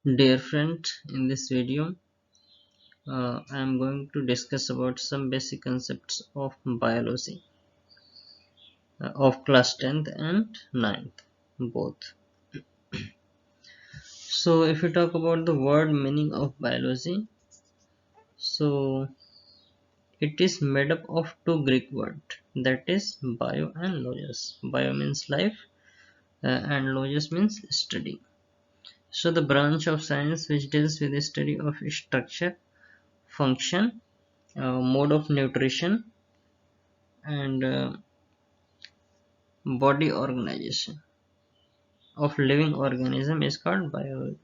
Dear friend, in this video, I am going to discuss about some basic concepts of biology of class 10th and 9th both. So, if you talk about the word meaning of biology, so it is made up of two Greek words, that is bio and logos. Bio means life, and logos means study. So, the branch of science which deals with the study of structure, function, mode of nutrition, and body organization of living organism is called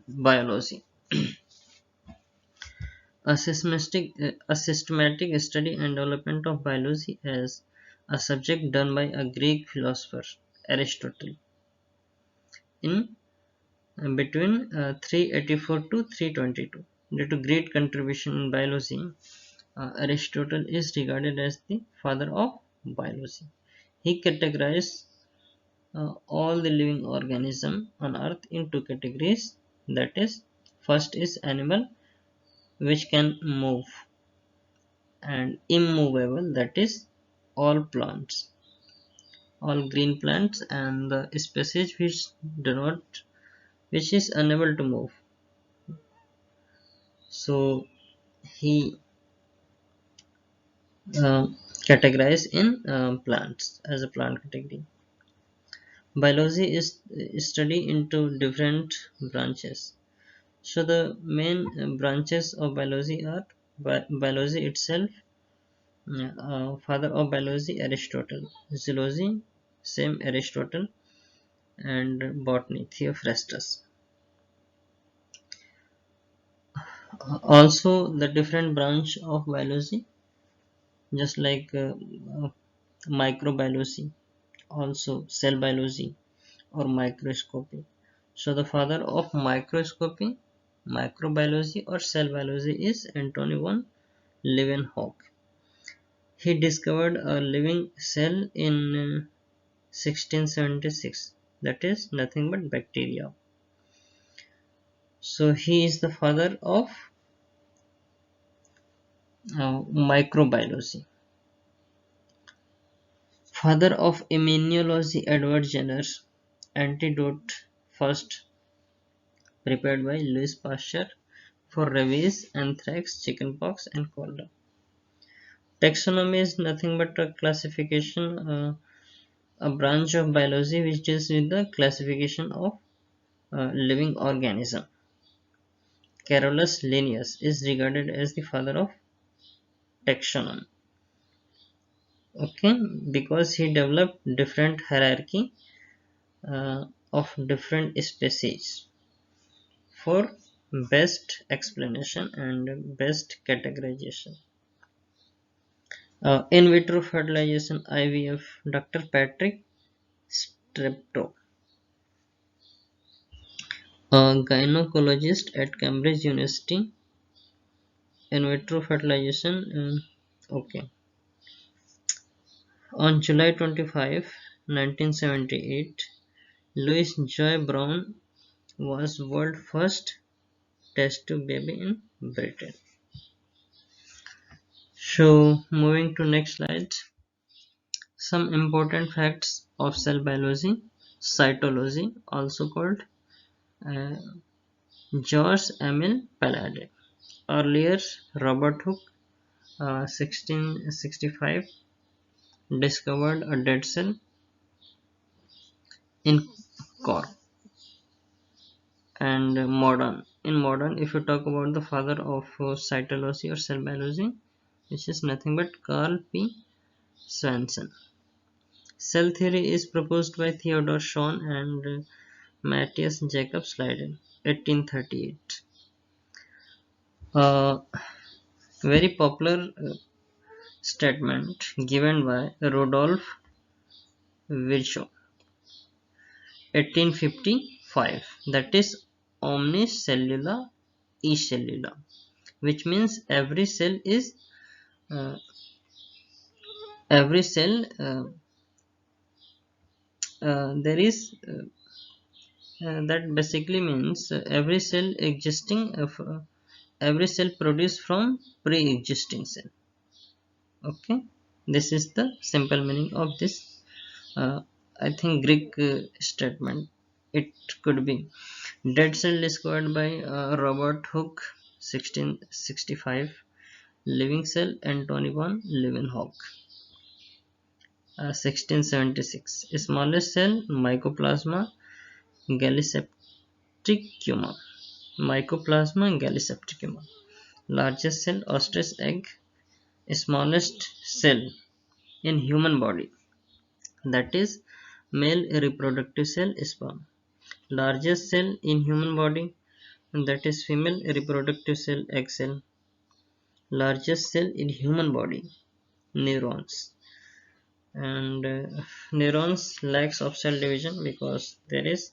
biology. A systematic study and development of biology as a subject done by a Greek philosopher Aristotle in between 384 to 322. Due to great contribution in biology, Aristotle is regarded as the father of biology. He categorized all the living organism on earth in two categories, that is, first is animal which can move, and immovable, that is all plants, all green plants, and the species which do not which is unable to move. So he uh, categorized in plants as a plant category. Biology is study into different branches. So the main branches of biology are biology itself, father of biology Aristotle, zoology same Aristotle, and botany Theophrastus. Also the different branch of biology, just like microbiology, also cell biology or microscopy. So the father of microscopy, microbiology or cell biology is Anthony von Leeuwenhoek. He discovered a living cell in 1676, that is nothing but bacteria. So he is the father of microbiology. Father of immunology Edward Jenner, antidote first prepared by Louis Pasteur for rabies, anthrax, chickenpox and cholera. Taxonomy is nothing but a classification, a branch of biology which deals with the classification of living organism. Carolus Linnaeus is regarded as the father of taxonomy. Okay, because he developed different hierarchy of different species for best explanation and best categorization. In vitro fertilization IVF, Dr. Patrick Streptow, a gynecologist at Cambridge University. In vitro fertilization, okay. On July 25, 1978, Louis Joy Brown was world first test tube baby in Britain. So moving to next slide, some important facts of cell biology. Cytology, also called uh, George Emil Palade. Earlier, Robert Hooke, 1665, discovered a dead cell in cork. And modern, if you talk about the father of cytology or cell biology, which is nothing but Carl P. Swanson. Cell theory is proposed by Theodore Schwann and Matthias Jacob Leiden, 1838. A very popular statement given by Rudolf Virchow, 1855, that is omnis cellula e cellula, which means every cell there is That basically means every cell produced from pre-existing cell. Okay, this is the simple meaning of this. uh, I think Greek statement. It could be dead cell discovered by Robert Hooke 1665, living cell Antony von Leeuwenhoek 1676, smallest cell Mycoplasma gallisepticuma, Mycoplasma gallisepticuma, largest cell ostrich egg, smallest cell in human body, that is male reproductive cell sperm, largest cell in human body, that is female reproductive cell egg cell, largest cell in human body neurons. And neurons lacks of cell division because there is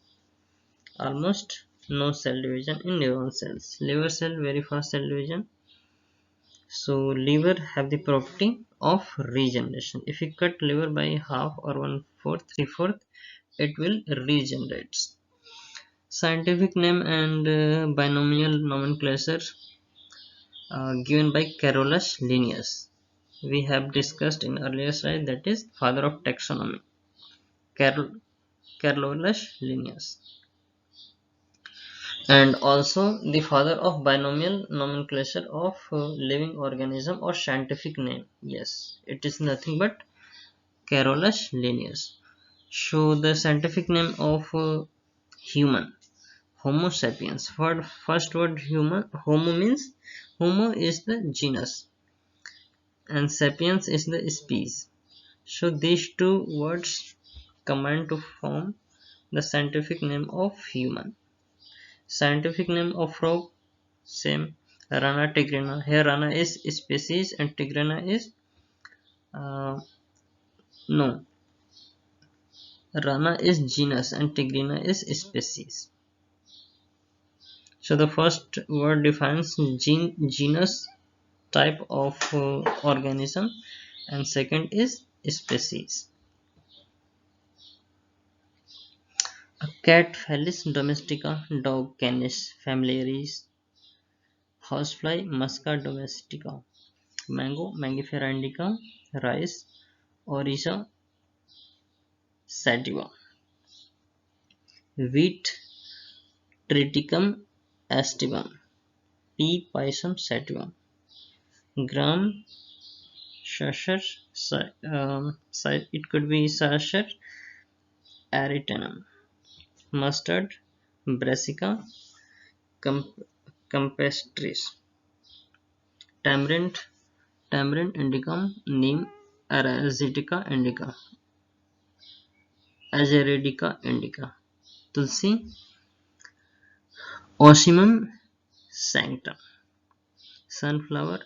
almost no cell division in neuron cells. Liver cell very fast cell division. So liver have the property of regeneration. If you cut liver by half or 1/4, 3/4, it will regenerate. Scientific name and binomial nomenclature given by Carolus Linnaeus. We have discussed in earlier slide, that is father of taxonomy, Carolus Linnaeus. And also the father of binomial nomenclature of living organism or scientific name. Yes, it is nothing but Carolus Linnaeus. So the scientific name of human, Homo sapiens. For first word human, Homo means Homo is the genus and sapiens is the species. So these two words combine to form the scientific name of human. Scientific name of frog, same, Rana tigrina. Here Rana is species and tigrina is no. Rana is genus and tigrina is species. So the first word defines genus, type of organism, and second is species. A cat Felis domestica, dog Canis familiaris, housefly Musca domestica, mango Mangifera indica, rice Oryza sativa, wheat Triticum aestivum, pea Pisum sativum, gram Sacher, it could be Sacher aritanum, mustard Brassica campestris, tamarind indicum, neem Arazitica indica, Azeredica indica, tulsi Ocimum sanctum, sunflower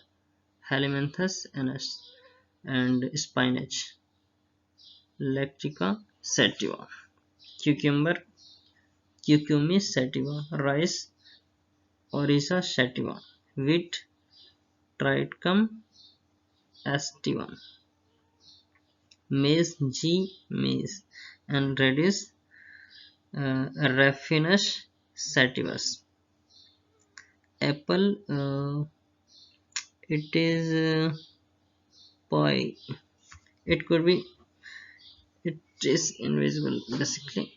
Helimanthus anus, and spinach Lactica sativa, cucumber Cucumis sativa, rice Oryza sativa, wheat Triticum aestivum, maize G. maize, and radish Raffinus sativus. Apple it is poi. It could be, it is invisible basically.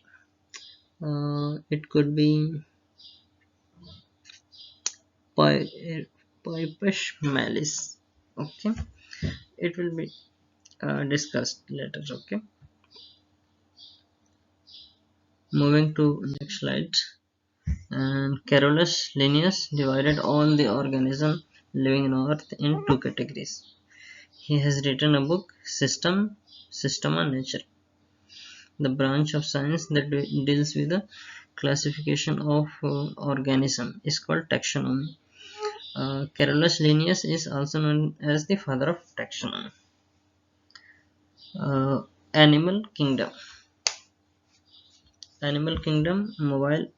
It could be Pipish malice. Okay, it will be discussed later. Okay, moving to next slide. And Carolus Linnaeus divided all the organisms living on Earth in two categories. He has written a book, Systema Nature, the branch of science that deals with the classification of organism is called taxonomy. Carolus Linnaeus is also known as the father of taxonomy. Animal kingdom. Animal kingdom, mobile.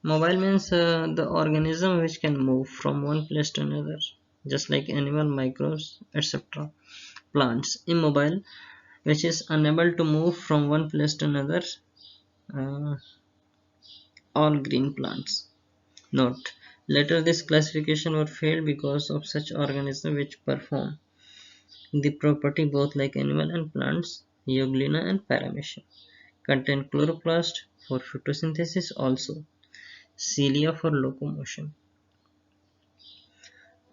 Mobile means the organism which can move from one place to another, just like animal, microbes, etc. Plants, immobile, which is unable to move from one place to another, uh, all green plants. Note: later this classification was failed because of such organisms which perform the property both like animal and plants, Euglena and Paramecium, contain chloroplast for photosynthesis, also cilia for locomotion.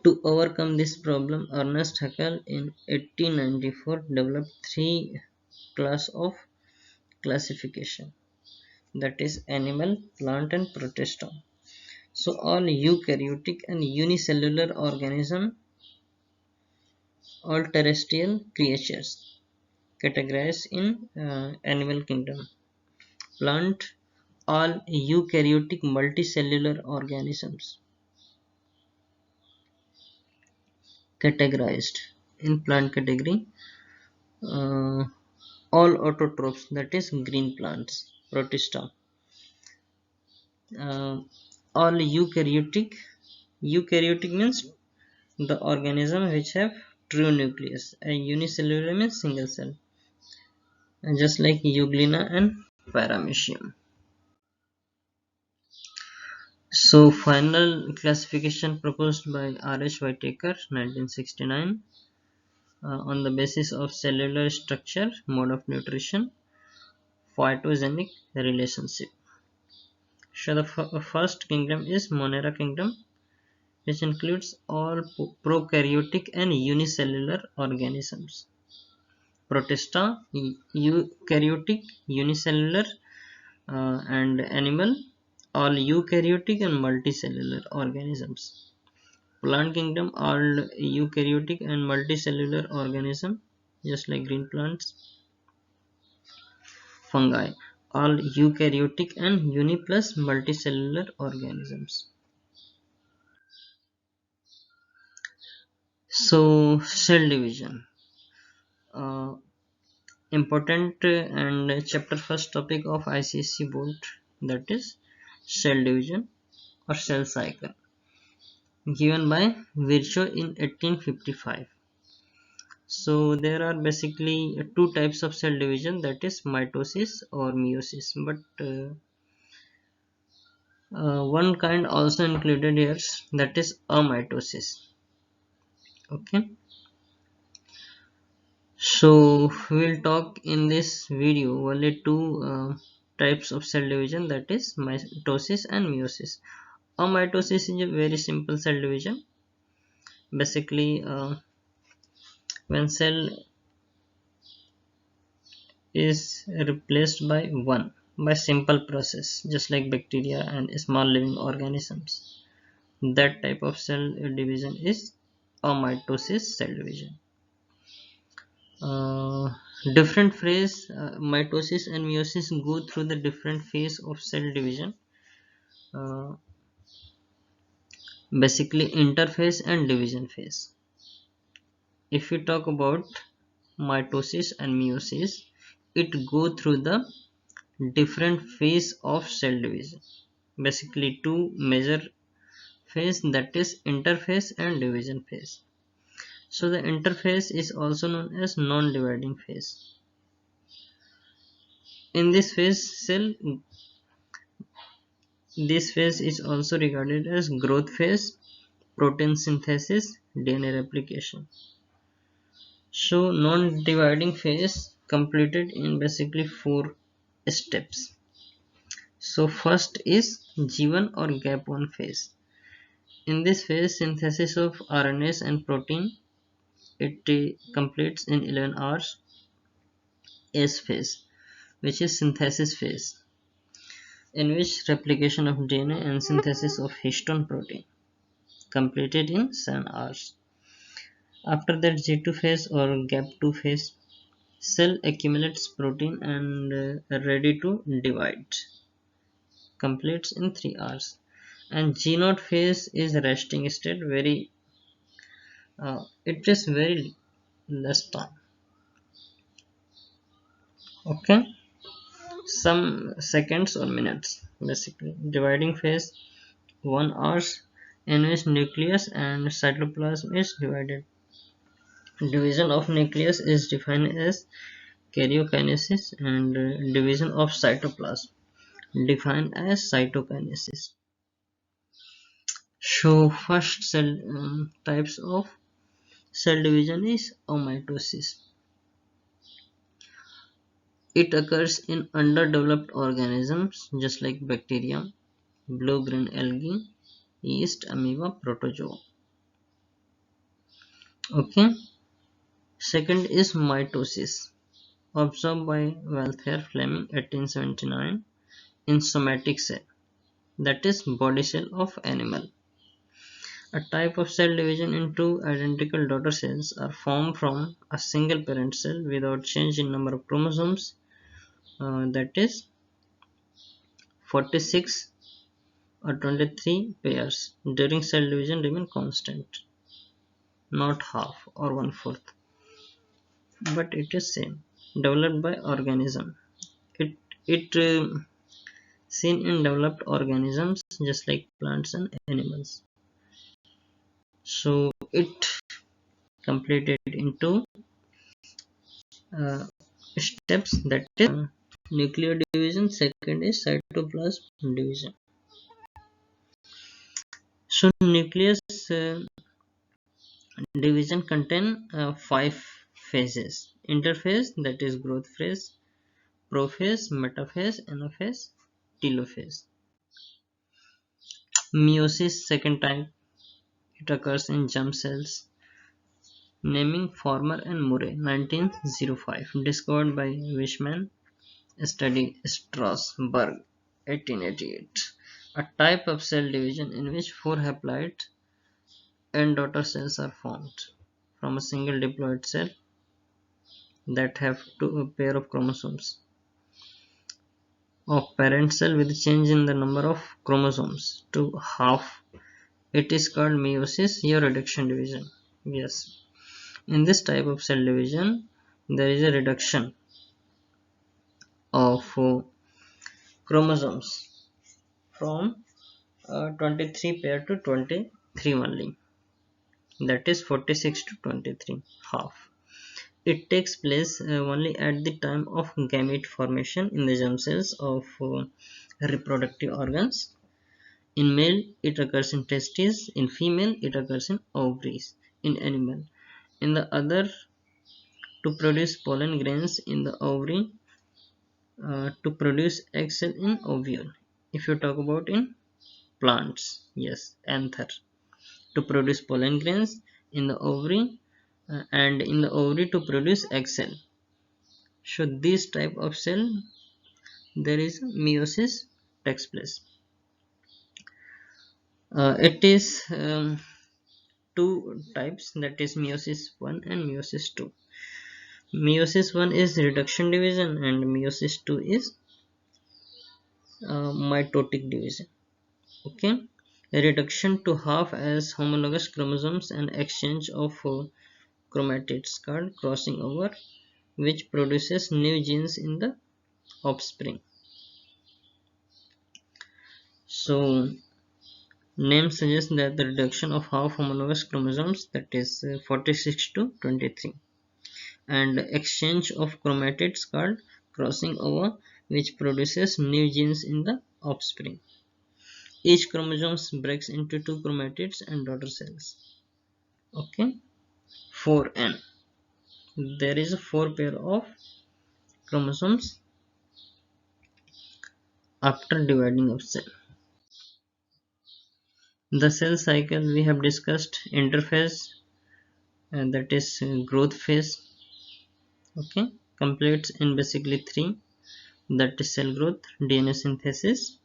To overcome this problem, Ernest Haeckel in 1894 developed three class of classification, that is animal, plant and protista. So all eukaryotic and unicellular organisms, all terrestrial creatures categorized in animal kingdom. Plant, all eukaryotic multicellular organisms categorized in plant category. Uh, all autotrophs, that is green plants, protista. Uh, all eukaryotic means the organism which have true nucleus, and unicellular means single cell, and just like Euglena and Paramecium. So final classification proposed by R.H. Whitaker 1969 on the basis of cellular structure, mode of nutrition, phytogenic relationship. So the first kingdom is Monera kingdom, which includes all prokaryotic and unicellular organisms. Protista, eukaryotic, unicellular, and animal, all eukaryotic and multicellular organisms. Plant kingdom, all eukaryotic and multicellular organism, just like green plants. Fungi, all eukaryotic and uni plus multicellular organisms. So cell division, uh, important and chapter first topic of ICSE board, that is cell division or cell cycle, given by Virchow in 1855. So there are basically two types of cell division, that is mitosis or meiosis, but one kind also included here, that is amitosis. Okay, so we'll talk in this video only two types of cell division, that is mitosis and meiosis. Amitosis is a very simple cell division. Basically, when cell is replaced by one by simple process, just like bacteria and small living organisms, that type of cell division is amitosis cell division. uh, Different phase, mitosis and meiosis go through the different phase of cell division, uh, basically interphase and division phase. If we talk about mitosis and meiosis, it go through the different phase of cell division, basically two major phase, that is interphase and division phase. So the interphase is also known as non-dividing phase. In this phase, this phase is also regarded as growth phase, protein synthesis, DNA replication. So non-dividing phase completed in basically four steps. So first is G1 or gap 1 phase. In this phase, synthesis of RNAs and protein, it completes in 11 hours. S phase, which is synthesis phase, in which replication of DNA and synthesis of histone protein completed in 7 hours. After that, G2 phase or gap 2 phase, cell accumulates protein and ready to divide, completes in 3 hours. And G0 phase is resting state, very it is very less time. Okay, some seconds or minutes. Basically dividing phase 1 hours, in which nucleus and cytoplasm is divided. Division of nucleus is defined as karyokinesis, and division of cytoplasm defined as cytokinesis. So first cell types of cell division is mitosis. It occurs in underdeveloped organisms just like bacteria, blue-green algae, yeast, amoeba, protozoa. Okay. Second is mitosis, observed by Walther Fleming 1879 in somatic cell, that is body cell of animal. A type of cell division into identical daughter cells are formed from a single parent cell without change in number of chromosomes, that is 46 or 23 pairs during cell division remain constant, not half or one-fourth, but it is same, developed by organism. It seen in developed organisms just like plants and animals. So it completed into uh, steps, that is nuclear division, second is cytoplasm division. So nucleus division contain 5 phases: interphase, that is growth phase, prophase, metaphase, anaphase, telophase. Meiosis, second type, it occurs in germ cells. Naming Farmer and Murray, 1905, discovered by Weismann, study Strasbourg, 1888. A type of cell division in which 4 haploid and daughter cells are formed from a single diploid cell that have a pair of chromosomes of parent cell with change in the number of chromosomes to half. It is called meiosis or reduction division. Yes, in this type of cell division, there is a reduction of chromosomes from 23 pair to 23 only, that is 46 to 23, half. It takes place only at the time of gamete formation in the germ cells of reproductive organs. In male, it occurs in testes. In female, it occurs in ovaries in animal. In the other, to produce pollen grains in the ovary, to produce egg cell in ovule. If you talk about in plants, yes, anther, to produce pollen grains in the ovary, and in the ovary to produce egg cell. So this type of cell, there is meiosis takes place. It is two types, that is meiosis 1 and meiosis 2. Meiosis 1 is reduction division and meiosis 2 is mitotic division. Okay, a reduction to half as homologous chromosomes and exchange of chromatids called crossing over, which produces new genes in the offspring. So name suggests that the reduction of half homologous chromosomes, that is 46 to 23, and exchange of chromatids called crossing over, which produces new genes in the offspring. Each chromosome breaks into 2 chromatids and daughter cells. Okay, 4n. There is a 4 pair of chromosomes after dividing of cell. The cell cycle we have discussed: interphase, and that is growth phase. Okay, completes in basically 3, that is cell growth, DNA synthesis.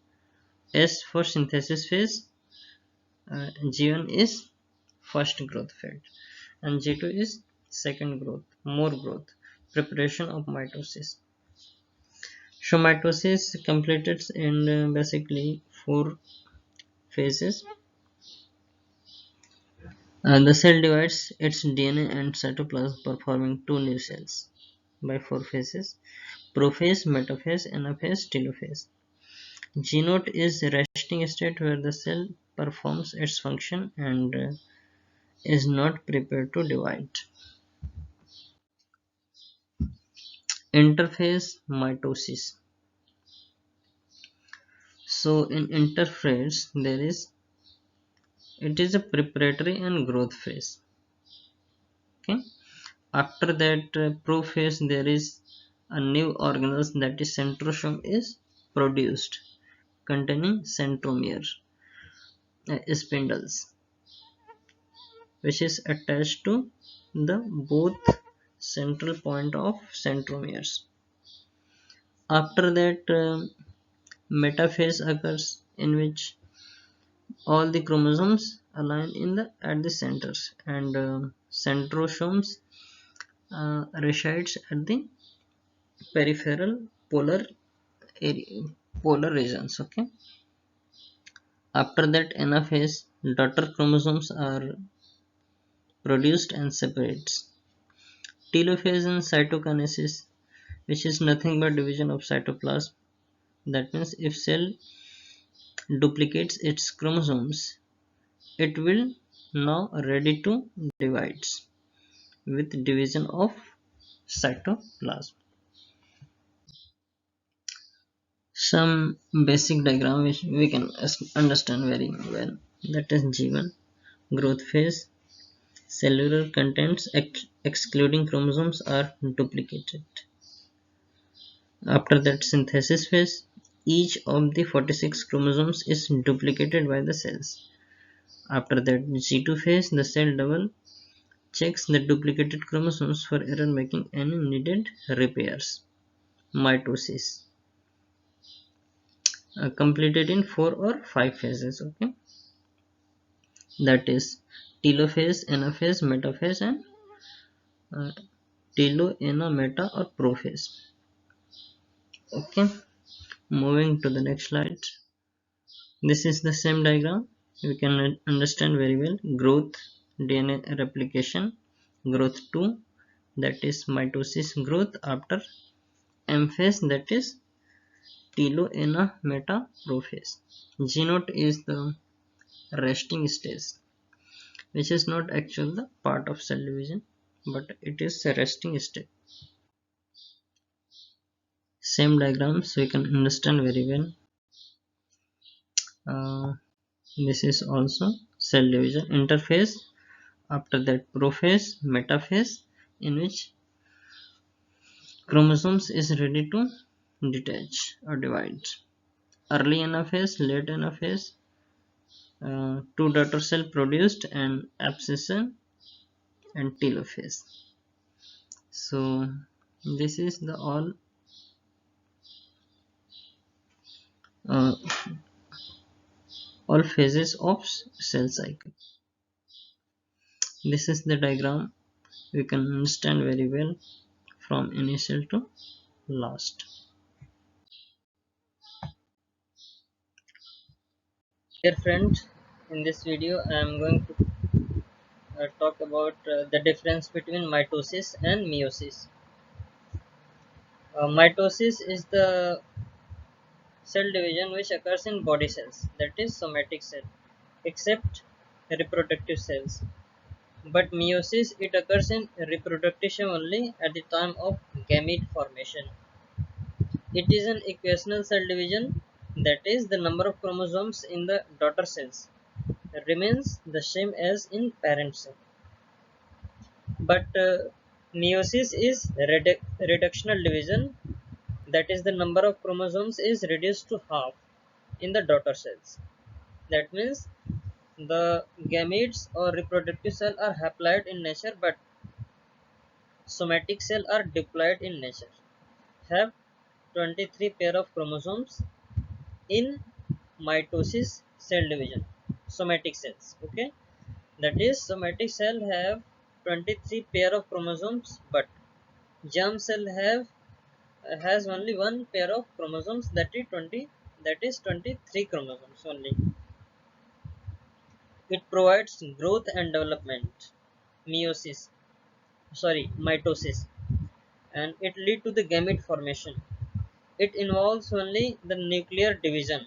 S for synthesis phase, G1 is first growth phase, and G2 is second growth, more growth, preparation of mitosis. So mitosis completed in basically 4 phases. The cell divides its DNA and cytoplasm, performing 2 new cells by 4 phases: prophase, metaphase, anaphase, telophase. G0 is resting state where the cell performs its function and is not prepared to divide. Interphase mitosis. So in interphase it is a preparatory and growth phase. Okay. After that prophase, there is a new organelle, that is centrosome, is produced containing centromere spindles, which is attached to the both central point of centromeres. After that metaphase occurs, in which all the chromosomes align in the at the centers, and centrosomes resides at the peripheral polar area, polar regions. Okay. After that anaphase, daughter chromosomes are produced and separates. Telophase and cytokinesis, which is nothing but division of cytoplasm. That means if cell duplicates its chromosomes, it will now ready to divides with division of cytoplasm. Some basic diagram which we can understand very well. That is G1, growth phase. Cellular contents excluding chromosomes are duplicated. After that synthesis phase, each of the 46 chromosomes is duplicated by the cells. After that G2 phase, the cell double checks the duplicated chromosomes for error, making any needed repairs. Mitosis completed in 4 or 5 phases. Okay, that is telophase, anaphase, metaphase, and uh, meta or prophase. Okay, moving to the next slide. This is the same diagram. We can understand very well. Growth, DNA replication, growth 2, that is mitosis growth. After M phase, that is meta prophase. G naught is the resting stage, which is not actually the part of cell division, but it is a resting state. Same diagrams we can understand very well. This is also cell division interphase. After that prophase, metaphase, in which chromosomes is ready to detach or divide. Early anaphase, late anaphase, two daughter cell produced, and abscission and telophase. So this is the uh, all phases of cell cycle. This is the diagram we can understand very well from initial to last. Dear friends, in this video I am going to talk about the difference between mitosis and meiosis. Mitosis is the cell division which occurs in body cells, that is somatic cell, except reproductive cells. But meiosis, it occurs in reproductive only at the time of gamete formation. It is an equational cell division, that is the number of chromosomes in the daughter cells remains the same as in parent cell. But meiosis is reductional division, that is the number of chromosomes is reduced to half in the daughter cells. That means the gametes or reproductive cell are haploid in nature, but somatic cell are diploid in nature, have 23 pair of chromosomes in mitosis cell division. Somatic cells, okay, that is somatic cell have 23 pair of chromosomes, but germ cell has only one pair of chromosomes, that is 23 chromosomes only. It provides growth and development, meiosis, mitosis, and it lead to the gamete formation. It involves only the nuclear division,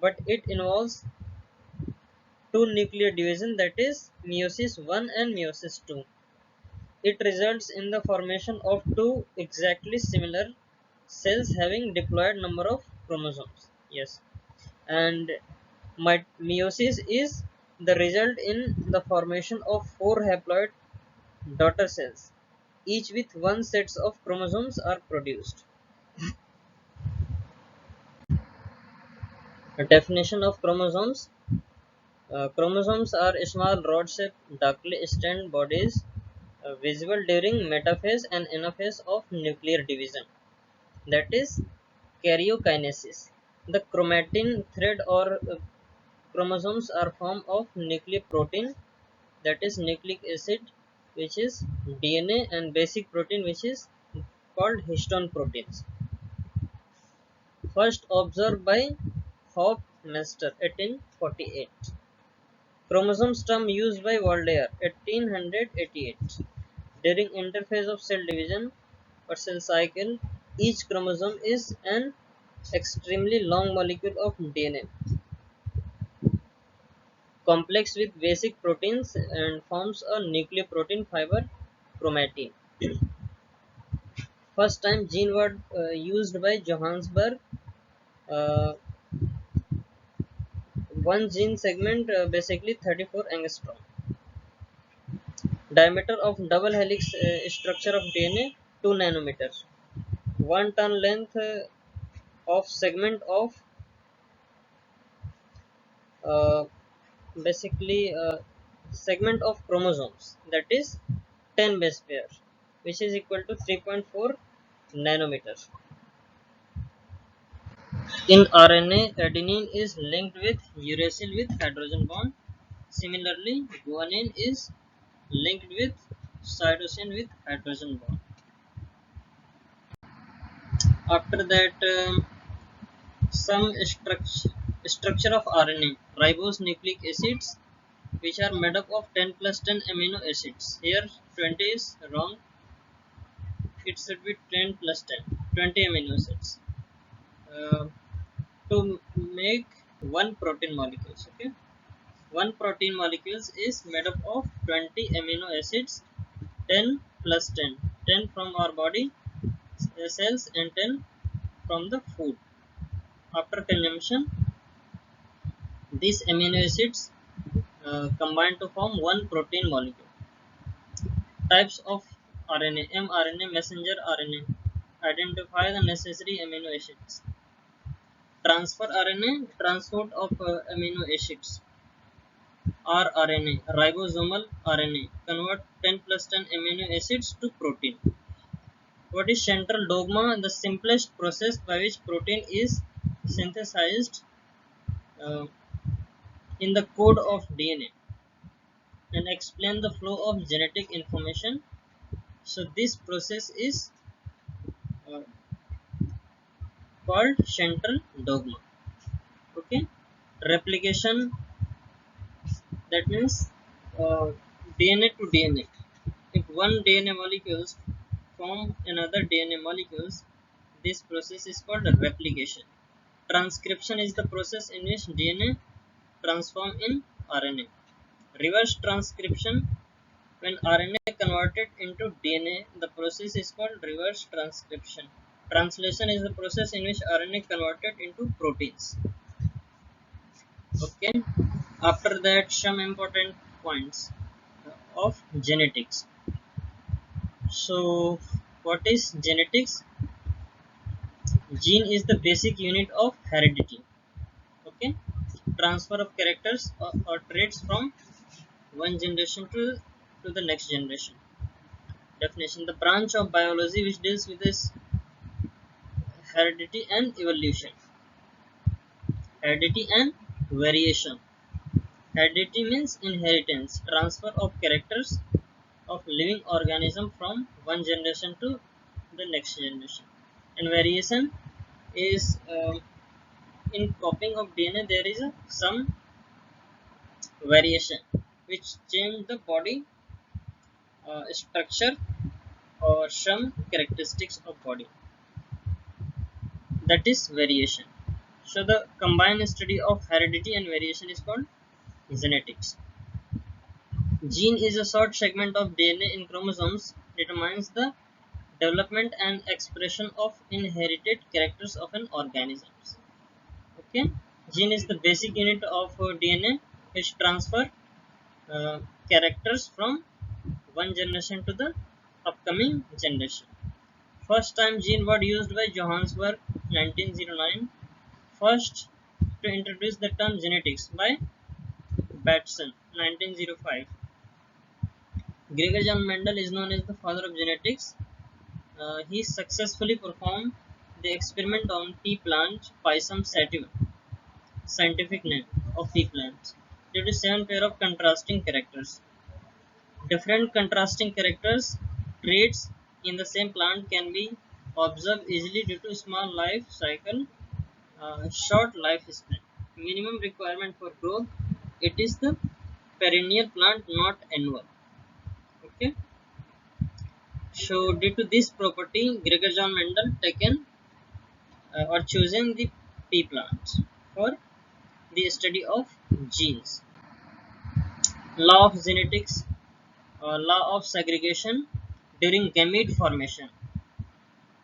but it involves two nuclear division, that is meiosis 1 and meiosis 2. It results in the formation of two exactly similar cells having diploid number of chromosomes. Yes. and meiosis is the result in the formation of four haploid daughter cells, each with one set of chromosomes are produced. A definition of chromosomes. Chromosomes are small rod-shaped, darkly stained bodies visible during metaphase and anaphase of nuclear division, that is karyokinesis. The chromatin thread or chromosomes are form of nucleoprotein, that is nucleic acid, which is DNA, and basic protein, which is called histone proteins. First observed by Hofmeister 1848. Chromosomes term used by Waldeyer 1888. During interphase of cell division or cell cycle, each chromosome is an extremely long molecule of DNA, complex with basic proteins and forms a nucleoprotein fiber chromatin. First time gene word used by Johannesburg. Uh, one gene segment basically 34 angstrom. Diameter of double helix structure of DNA 2 nanometers. 1 ton length of segment of uh, basically segment of chromosomes, that is 10 base pair, which is equal to 3.4 nanometers. In RNA, adenine is linked with uracil with hydrogen bond. Similarly, guanine is linked with cytosine with hydrogen bond. After that, some structure of RNA, ribose nucleic acids, which are made up of 10 plus 10 amino acids. Here 20 is wrong, it should be 10 plus 10, 20 amino acids uh, to make one protein molecules. Okay, one protein molecules is made up of 20 amino acids, 10 plus 10, 10 from our body cells and 10 from the food. After consumption, these amino acids combine to form one protein molecule. Types of RNA: mRNA, messenger RNA. Identify the necessary amino acids. Transfer RNA, transport of amino acids. rRNA, ribosomal RNA, convert 10 plus 10 amino acids to protein. What is central dogma? The simplest process by which protein is synthesized uh, in the code of DNA and explain the flow of genetic information. So this process is uh, called central dogma. Okay, replication, that means DNA to DNA. If one DNA molecules form another DNA molecules, this process is called replication. Transcription is the process in which DNA transform in RNA. Reverse transcription, when RNA converted into DNA, the process is called reverse transcription. Translation is the process in which RNA converted into proteins. Okay. After that, some important points of genetics. So, what is genetics? Gene is the basic unit of heredity. Okay. Transfer of characters or traits from one generation to the next generation. Definition: the branch of biology which deals with this heredity and evolution. Heredity and variation. Heredity means inheritance, transfer of characters of living organism from one generation to the next generation. And variation is in copying of DNA there is some variation which change the body structure or some characteristics of body, that is variation. So the combined study of heredity and variation is called genetics. Gene is a short segment of DNA in chromosomes, determines the development and expression of inherited characters of an organism. Okay, Gene is the basic unit of DNA which transfer uh, characters from one generation to the upcoming generation. First time gene word used by Johannesburg 1909. First to introduce the term genetics by Batson 1905. Gregor John Mendel is known as the father of genetics. He successfully performed the experiment on pea plant Pisum sativum, scientific name of pea plants, due to 7 pair of contrasting characters. Different contrasting characters traits in the same plant can be observed easily due to small life cycle, short life span. Minimum requirement for growth. It is the perennial plant, not annual. Okay. So due to this property, Gregor John Mendel taken or chosen the pea plants for the study of genes. Law of genetics, law of segregation during gamete formation.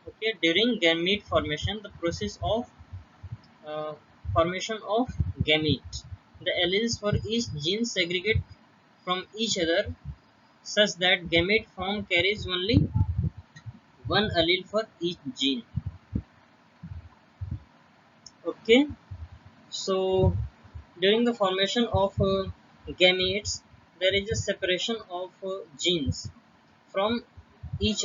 Okay, during gamete formation, the process of uh, formation of gametes, the alleles for each gene segregate from each other such that gamete form carries only one allele for each gene. Okay, so during the formation of gametes, there is a separation of genes from each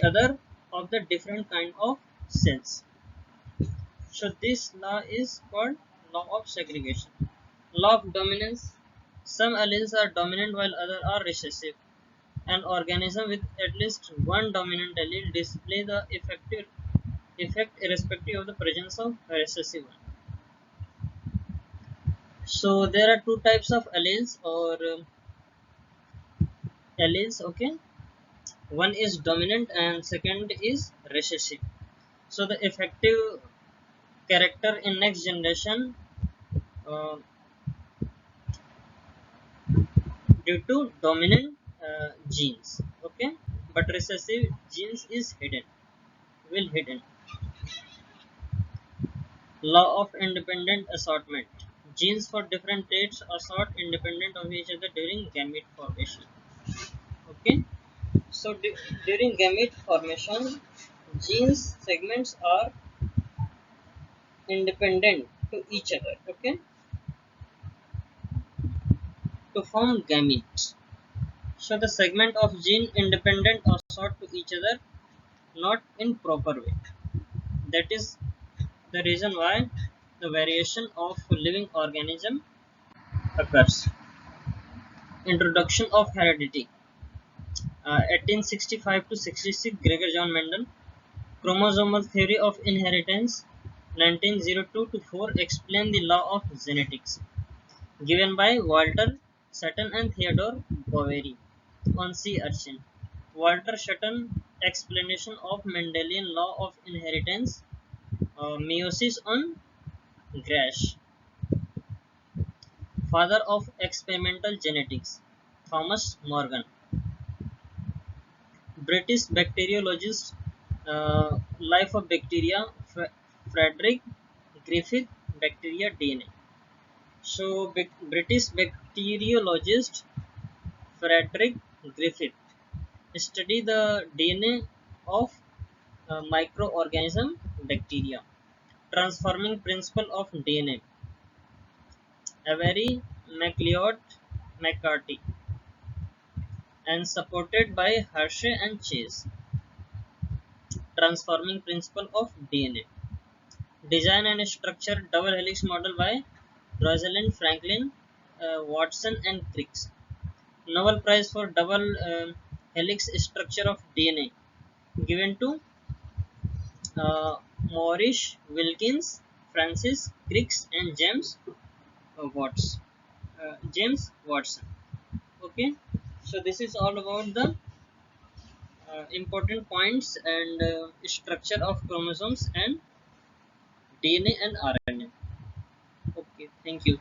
other of the different kind of cells. So this law is called law of segregation. Law of dominance. Some alleles are dominant while others are recessive. An organism with at least one dominant allele display the effect irrespective of the presence of a recessive one. So there are two types of alleles or alleles. Okay, one is dominant and second is recessive. So the effective character in next generation uh, due to dominant genes. Okay, but recessive genes is hidden. Law of independent assortment. Genes for different traits assort independent of each other during gamete formation. Okay, so during gamete formation, genes segments are independent to each other. Okay, to form gametes. So the segment of gene independent assort to each other, not in proper way. That is the reason why the variation of living organism occurs. Introduction of heredity. 1865 to 66, Gregor John Mendel. Chromosomal theory of inheritance. 1902 to 4, explain the law of genetics. Given by Walter Sutton and Theodore Boveri on sea urchin. Walter Sutton, explanation of Mendelian law of inheritance. Meiosis on grass. Father of experimental genetics, Thomas Morgan. British bacteriologist, life of bacteria, Frederick Griffith, bacteria DNA. So British bacteriologist Frederick Griffith study the DNA of microorganism bacteria. Transforming principle of DNA. Avery MacLeod McCarthy and supported by Hershey and Chase. Transforming principle of DNA. Design and structure double helix model by Rosalind Franklin, Watson and Crick. Nobel Prize for double helix structure of DNA given to Maurice Wilkins, Francis Crick and James Watson. Okay, so this is all about the important points and structure of chromosomes and DNA and RNA. Okay, thank you.